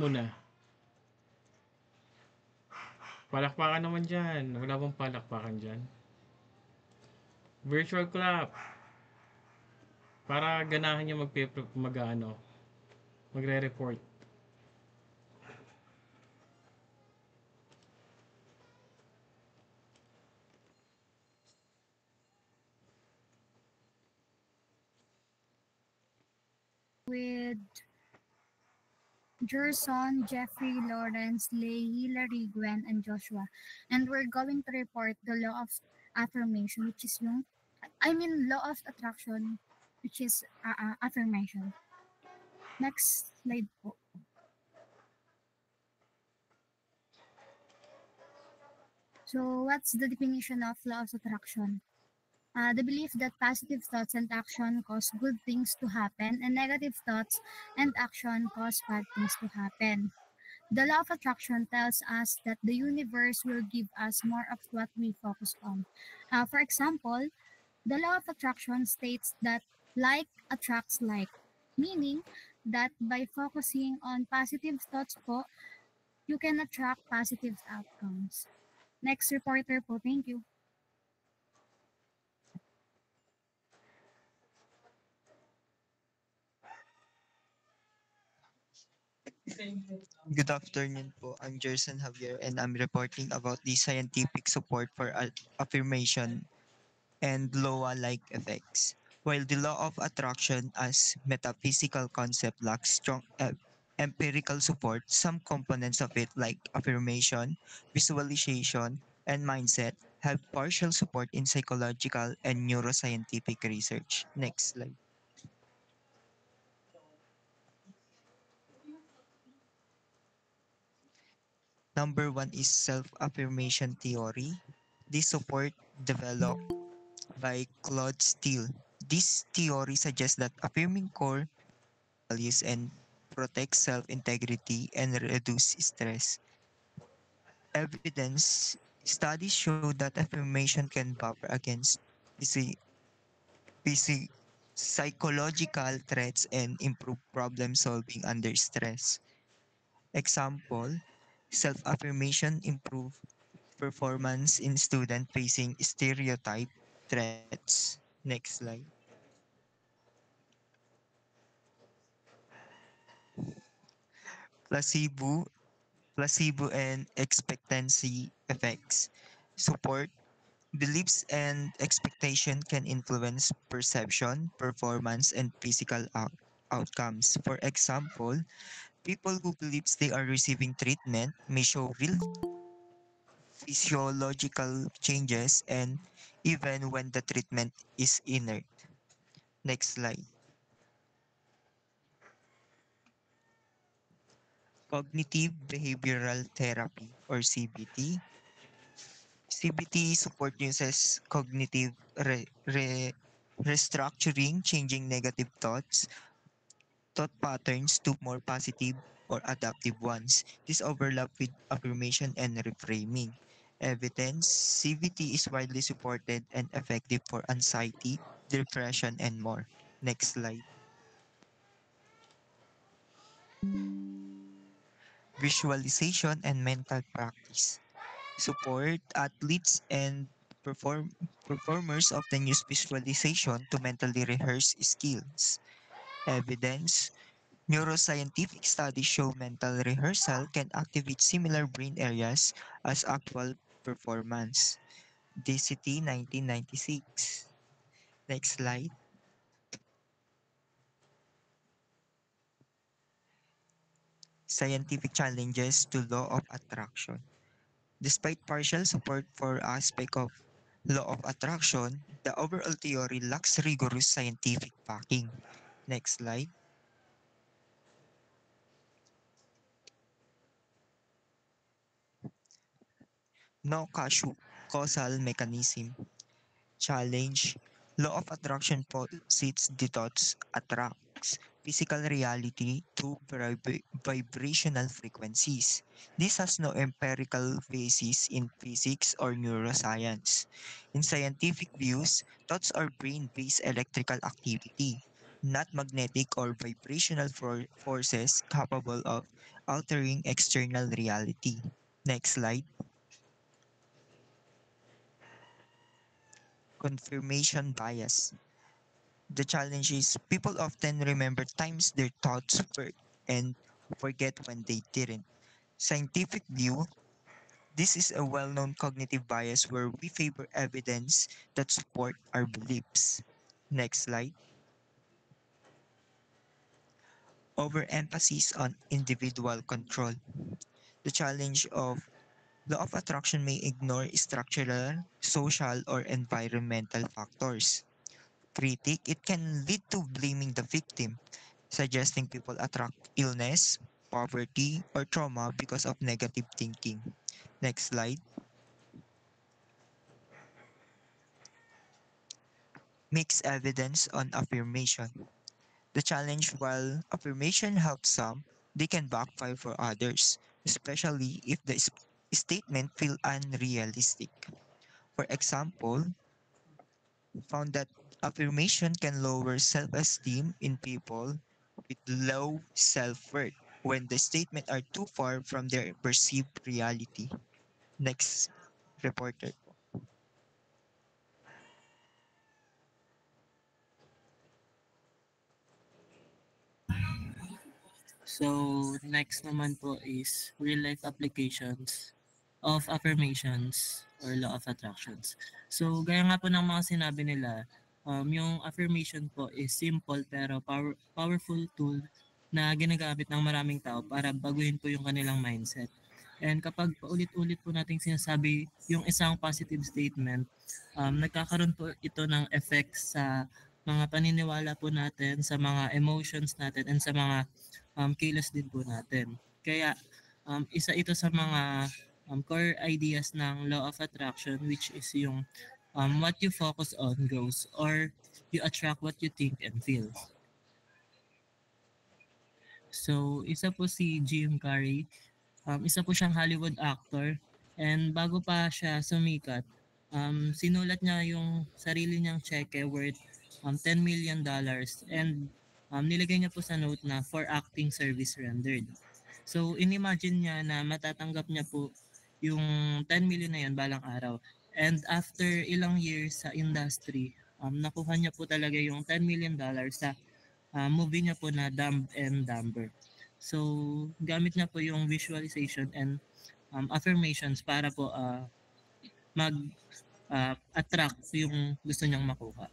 muna. Palakpakan naman dyan. Wala bang palakpakan dyan? Virtual clap. Para ganahan niya magre-report. With Gerson, Jeffrey, Lawrence, Leigh, Hillary, Gwen, and Joshua. And we're going to report the law of affirmation, which is law of attraction, which is affirmation. Next slide po. So what's the definition of law of attraction? The belief that positive thoughts and action cause good things to happen and negative thoughts and action cause bad things to happen. The law of attraction tells us that the universe will give us more of what we focus on. For example, the law of attraction states that like attracts like, meaning that by focusing on positive thoughts po, you can attract positive outcomes. Next reporter po, thank you. Good afternoon po. I'm Jerson Javier and I'm reporting about the scientific support for affirmation and Loa-like effects. While the law of attraction as metaphysical concept lacks strong empirical support, some components of it like affirmation, visualization, and mindset have partial support in psychological and neuroscientific research. Next slide. Number one is self-affirmation theory. This support developed by Claude Steele. This theory suggests that affirming core values and protect self-integrity and reduce stress. Evidence studies show that affirmation can buffer against physi- physi- psychological threats and improve problem solving under stress. Example, self-affirmation improve performance in student facing stereotype threats. Next slide. Placebo, placebo and expectancy effects. Support beliefs and expectation can influence perception, performance, and physical outcomes. For example, people who believe they are receiving treatment may show real physiological changes and even when the treatment is inert. Next slide. Cognitive behavioral therapy or CBT. CBT support uses cognitive restructuring, changing negative thought patterns to more positive or adaptive ones. This overlap with affirmation and reframing. Evidence CBT is widely supported and effective for anxiety, depression, and more. Next slide. Visualization and mental practice. Support athletes and performers often use visualization to mentally rehearse skills. Evidence neuroscientific studies show mental rehearsal can activate similar brain areas as actual performance. DCT 1996. Next slide. Scientific challenges to law of attraction. Despite partial support for aspect of law of attraction, the overall theory lacks rigorous scientific backing. Next slide. No causal mechanism. Challenge. Law of attraction posits the thoughts attracts physical reality through vibrational frequencies. This has no empirical basis in physics or neuroscience. In scientific views, thoughts are brain-based electrical activity. not magnetic or vibrational forces capable of altering external reality. Next slide. Confirmation bias. The challenge is people often remember times their thoughts worked and forget when they didn't. Scientific view, this is a well-known cognitive bias where we favor evidence that support our beliefs. Next slide. Overemphasis on individual control. The challenge of law of attraction may ignore structural, social, or environmental factors. Critic, it can lead to blaming the victim, suggesting people attract illness, poverty, or trauma because of negative thinking. Next slide. Mixed evidence on affirmation. The challenge, while affirmation helps some, they can backfire for others, especially if the statement feel unrealistic. For example, found that affirmation can lower self-esteem in people with low self-worth when the statements are too far from their perceived reality. Next reporter. So, next naman po is real-life applications of affirmations or law of attractions. So, gaya nga po ng mga sinabi nila, yung affirmation po is simple pero powerful tool na ginagamit ng maraming tao para baguhin po yung kanilang mindset. And kapag paulit-ulit po nating sinasabi yung isang positive statement, nagkakaroon po ito ng effect sa mga paniniwala po natin, sa mga emotions natin, and sa mga kilos din po natin. Kaya isa ito sa mga core ideas ng law of attraction, which is yung what you focus on goes, or you attract what you think and feel. So, isa po si Jim Carrey. Isa po siyang Hollywood actor, and bago pa siya sumikat, sinulat niya yung sarili niyang cheque worth $10 million, and nilagay niya po sa note na for acting service rendered. So, inimagine niya na matatanggap niya po yung 10 million na yun balang araw. And after ilang years sa industry, nakuha niya po talaga yung $10 million sa movie niya po na Dumb and Dumber. So, gamit niya po yung visualization and affirmations para po mag-attract yung gusto niyang makuha.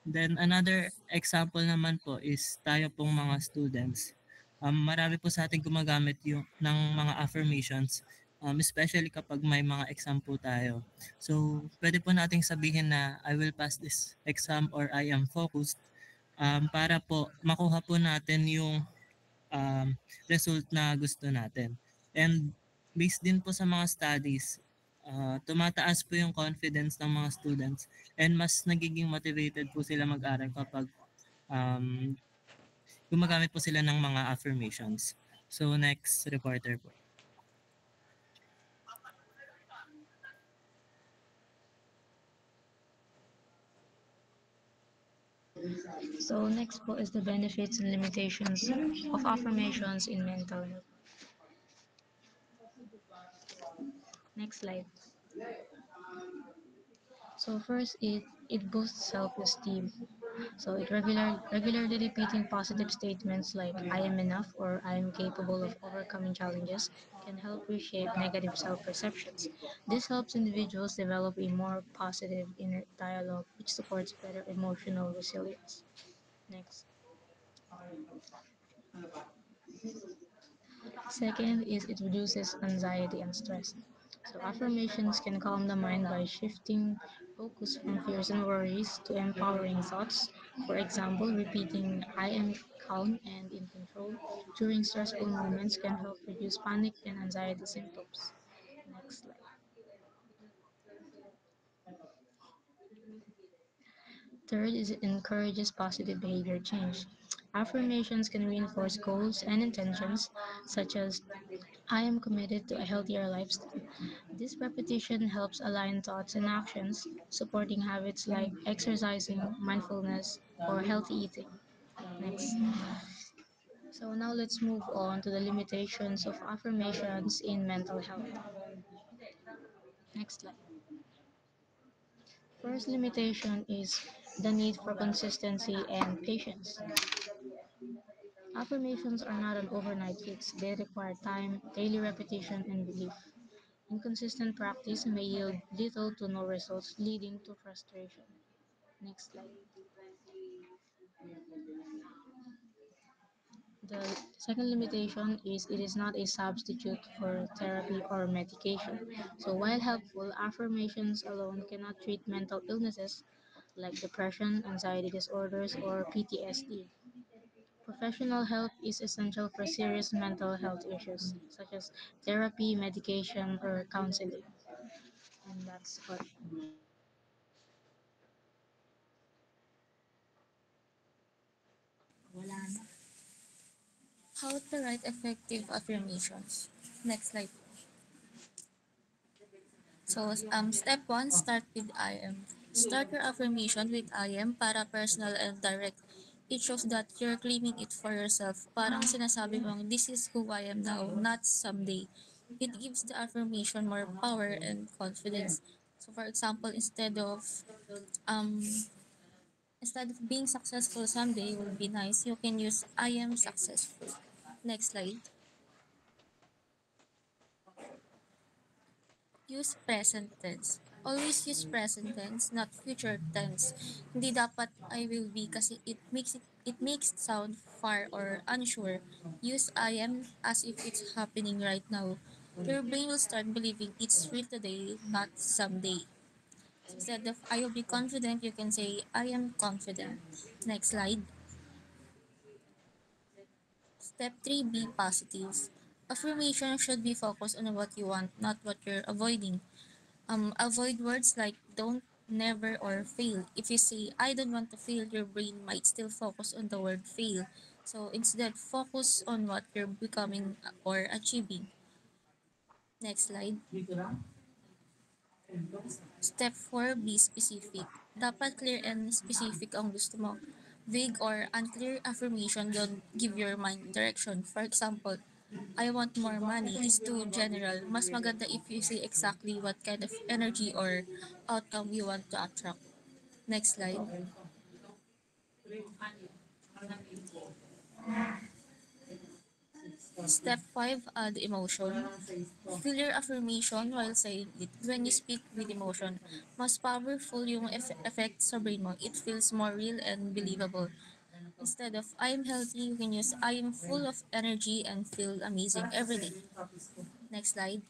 Then another example naman po is tayo pong mga students. Marami po sa ating gumagamit yung, ng mga affirmations, especially kapag may mga exam po tayo. So, pwede po nating sabihin na I will pass this exam or I am focused, para po makuha po natin yung um, result na gusto natin. And based din po sa mga studies, tumataas po yung confidence ng mga students, and mas nagiging motivated po sila mag-aral kapag um, gumagamit po sila ng mga affirmations. So next reporter po. So next po is the benefits and limitations of affirmations in mental health. Next slide. So first, it boosts self-esteem. So it regularly repeating positive statements like I am enough or I am capable of overcoming challenges can help reshape negative self-perceptions. This helps individuals develop a more positive inner dialogue, which supports better emotional resilience. Next. Second is it reduces anxiety and stress. So affirmations can calm the mind by shifting focus from fears and worries to empowering thoughts. For example, repeating I am calm and in control during stressful moments can help reduce panic and anxiety symptoms. Next slide. Third is it encourages positive behavior change. Affirmations can reinforce goals and intentions, such as I am committed to a healthier lifestyle. This repetition helps align thoughts and actions, supporting habits like exercising, mindfulness, or healthy eating. Next. So now let's move on to the limitations of affirmations in mental health. Next slide. First limitation is the need for consistency and patience. Affirmations are not an overnight fix. They require time, daily repetition, and belief. Inconsistent practice may yield little to no results, leading to frustration. Next slide. The second limitation is it is not a substitute for therapy or medication. So while helpful, affirmations alone cannot treat mental illnesses like depression, anxiety disorders, or PTSD. Professional help is essential for serious mental health issues such as therapy, medication, or counseling. And that's all. How to write effective affirmations. Next slide. So, step one, start with I am. Start your affirmation with I am para personal and direct. It shows that you're claiming it for yourself. Parang sinasabi mong, this is who I am now, not someday. It gives the affirmation more power and confidence. So, for example, um, instead of being successful someday would be nice, you can use I am successful. Next slide. Use present tense. Always use present tense, not future tense. Hindi dapat I will be kasi it makes it sound far or unsure. Use I am as if it's happening right now. Your brain will start believing it's real today, not someday. Instead of I will be confident, you can say I am confident. Next slide. Step 3, be positive. Affirmation should be focused on what you want, not what you're avoiding. Avoid words like don't, never, or fail. If you say I don't want to fail, your brain might still focus on the word fail. So instead, focus on what you're becoming or achieving. Next slide. Step 4, be specific. Dapat clear and specific ang gusto mo. Vague or unclear affirmation don't give your mind direction. For example, I want more money is too general. Mas maganda if you say exactly what kind of energy or outcome you want to attract. Next slide. Step 5, add emotion. Feel your affirmation while saying it. When you speak with emotion, mas powerful yung effect sa brain mo. It feels more real and believable. Instead of I am healthy, you can use I am full of energy and feel amazing every day. Next slide.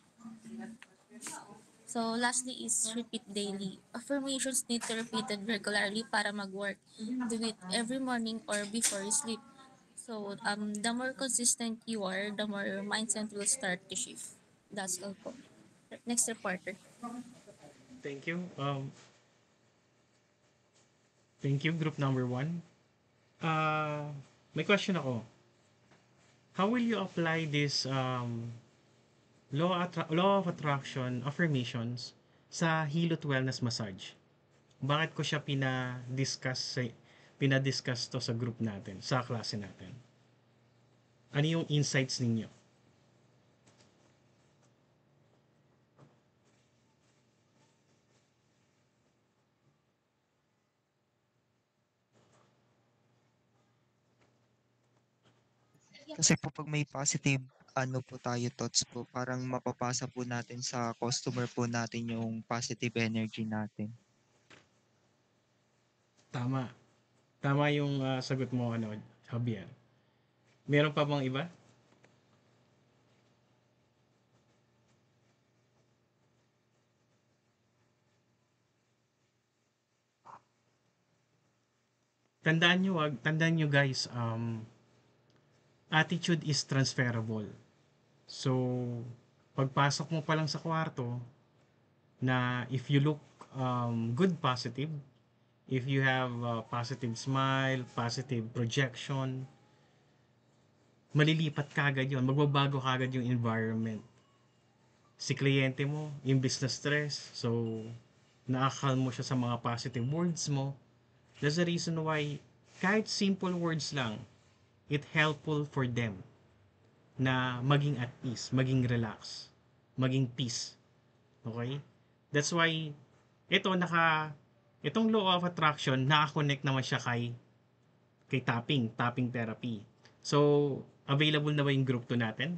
So lastly is repeat daily. Affirmations need to repeat it regularly para mag-work. Do it every morning or before you sleep. So the more consistent you are, the more your mindset will start to shift. That's all po. Next reporter. Thank you. Thank you, group number one. May question ako. How will you apply this law of attraction affirmations sa Hilot Wellness Massage? Bakit ko siya pinadiscuss to sa group natin, sa klase natin? Ano yung insights ninyo? Kasi po pag may positive ano po tayo thoughts po, parang mapapasa po natin sa customer po natin yung positive energy natin. Tama. Tama yung sagot mo, Javier. Meron pa bang iba? Tandaan nyo guys, attitude is transferable. So, pagpasok mo pa lang sa kwarto, na if you look good positive, If you have a positive smile, positive projection, malilipat kagad yun. Magbabago kagad yung environment. Si kliyente mo, imbis na stress, so naakal mo siya sa mga positive words mo. That's the reason why kahit simple words lang, it helpful for them na maging at peace, maging relax, maging peace. Okay? That's why itong law of attraction naka-connect naman siya kay tapping therapy. So, available na ba yung group 2 natin?